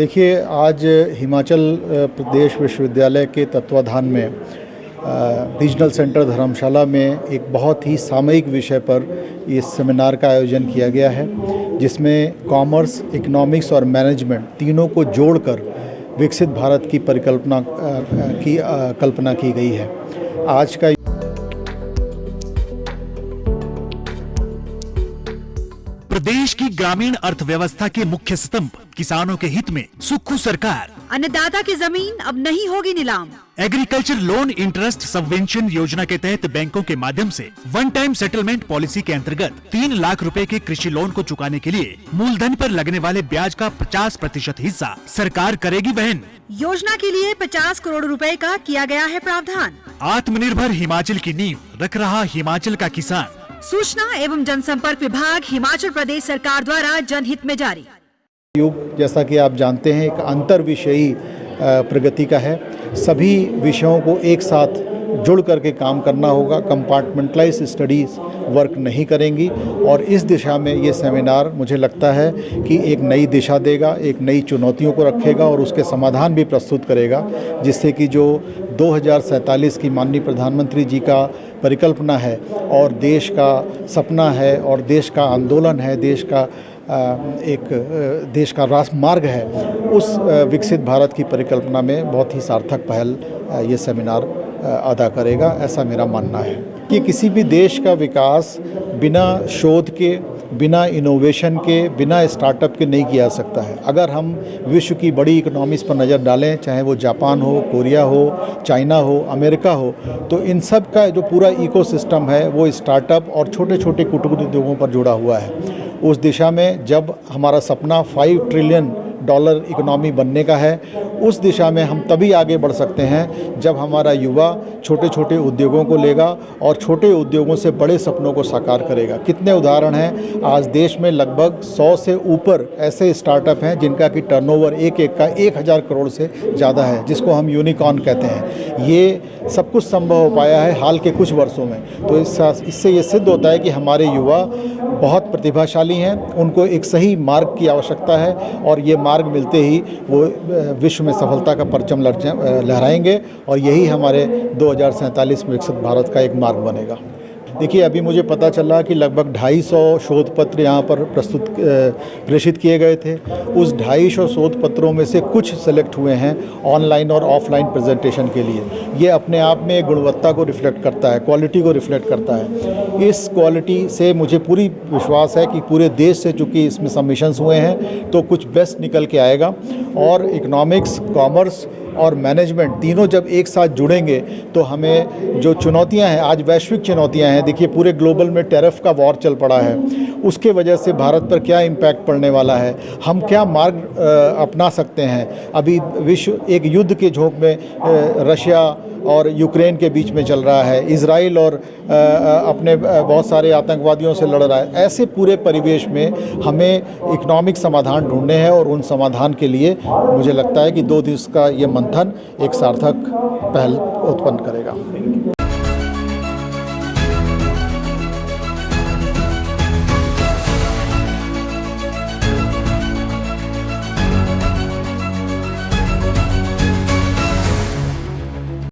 देखिए, आज हिमाचल प्रदेश विश्वविद्यालय के तत्वाधान में रीजनल सेंटर धर्मशाला में एक बहुत ही सामयिक विषय पर इस सेमिनार का आयोजन किया गया है, जिसमें कॉमर्स, इकोनॉमिक्स और मैनेजमेंट तीनों को जोड़कर विकसित भारत की कल्पना की गई है। आज का प्रदेश की ग्रामीण अर्थव्यवस्था के मुख्य स्तंभ किसानों के हित में सुक्खू सरकार। अन्नदाता की जमीन अब नहीं होगी नीलाम। एग्रीकल्चर लोन इंटरेस्ट सबवेंशन योजना के तहत बैंकों के माध्यम से वन टाइम सेटलमेंट पॉलिसी के अंतर्गत 3 लाख रुपए के कृषि लोन को चुकाने के लिए मूलधन पर लगने वाले ब्याज का 50% हिस्सा सरकार करेगी वहन। योजना के लिए 50 करोड़ रुपए का किया गया है प्रावधान। आत्मनिर्भर हिमाचल की नींव रख रहा हिमाचल का किसान। सूचना एवं जनसंपर्क विभाग, हिमाचल प्रदेश सरकार द्वारा जनहित में जारी। युग, जैसा कि आप जानते हैं, एक अंतर विषयी प्रगति का है। सभी विषयों को एक साथ जुड़ करके काम करना होगा। कंपार्टमेंटलाइज स्टडीज़ वर्क नहीं करेंगी और इस दिशा में ये सेमिनार मुझे लगता है कि एक नई दिशा देगा, एक नई चुनौतियों को रखेगा और उसके समाधान भी प्रस्तुत करेगा, जिससे कि जो 2047 की माननीय प्रधानमंत्री जी का परिकल्पना है और देश का सपना है और देश का आंदोलन है, देश का राजमार्ग है, उस विकसित भारत की परिकल्पना में बहुत ही सार्थक पहल ये सेमिनार अदा करेगा, ऐसा मेरा मानना है। कि किसी भी देश का विकास बिना शोध के, बिना इनोवेशन के, बिना स्टार्टअप के नहीं किया जा सकता है। अगर हम विश्व की बड़ी इकोनॉमीज़ पर नज़र डालें, चाहे वो जापान हो, कोरिया हो, चाइना हो, अमेरिका हो, तो इन सब का जो पूरा इकोसिस्टम है वो स्टार्टअप और छोटे छोटे कुटीर उद्योगों पर जुड़ा हुआ है। उस दिशा में जब हमारा सपना $5 ट्रिलियन इकोनॉमी बनने का है, उस दिशा में हम तभी आगे बढ़ सकते हैं जब हमारा युवा छोटे छोटे उद्योगों को लेगा और छोटे उद्योगों से बड़े सपनों को साकार करेगा। कितने उदाहरण हैं, आज देश में लगभग 100 से ऊपर ऐसे स्टार्टअप हैं जिनका कि टर्नओवर एक का 1000 करोड़ से ज़्यादा है, जिसको हम यूनिकॉर्न कहते हैं। ये सब कुछ संभव हो पाया है हाल के कुछ वर्षों में। तो इससे ये सिद्ध होता है कि हमारे युवा बहुत प्रतिभाशाली हैं, उनको एक सही मार्ग की आवश्यकता है और ये मार्ग मिलते ही वो विश्व में सफलता का परचम लहराएंगे और यही हमारे 2047 में विकसित भारत का एक मार्ग बनेगा। देखिए, अभी मुझे पता चला कि लगभग 250 शोध पत्र यहाँ पर प्रेषित किए गए थे। उस 250 शोध पत्रों में से कुछ सेलेक्ट हुए हैं ऑनलाइन और ऑफलाइन प्रेजेंटेशन के लिए। ये अपने आप में गुणवत्ता को रिफ्लेक्ट करता है, क्वालिटी को रिफ्लेक्ट करता है। इस क्वालिटी से मुझे पूरी विश्वास है कि पूरे देश से चूँकि इसमें सबमिशंस हुए हैं तो कुछ बेस्ट निकल के आएगा और इकोनॉमिक्स, कॉमर्स और मैनेजमेंट तीनों जब एक साथ जुड़ेंगे तो हमें जो चुनौतियां हैं, आज वैश्विक चुनौतियां हैं, देखिए पूरे ग्लोबल में टैरिफ का वॉर चल पड़ा है, उसके वजह से भारत पर क्या इम्पैक्ट पड़ने वाला है, हम क्या मार्ग अपना सकते हैं। अभी विश्व एक युद्ध के झोंक में रशिया और यूक्रेन के बीच में चल रहा है, इजराइल और अपने बहुत सारे आतंकवादियों से लड़ रहा है। ऐसे पूरे परिवेश में हमें इकोनॉमिक समाधान ढूंढने हैं और उन समाधान के लिए मुझे लगता है कि 2 दिवस का ये मंथन एक सार्थक पहल उत्पन्न करेगा।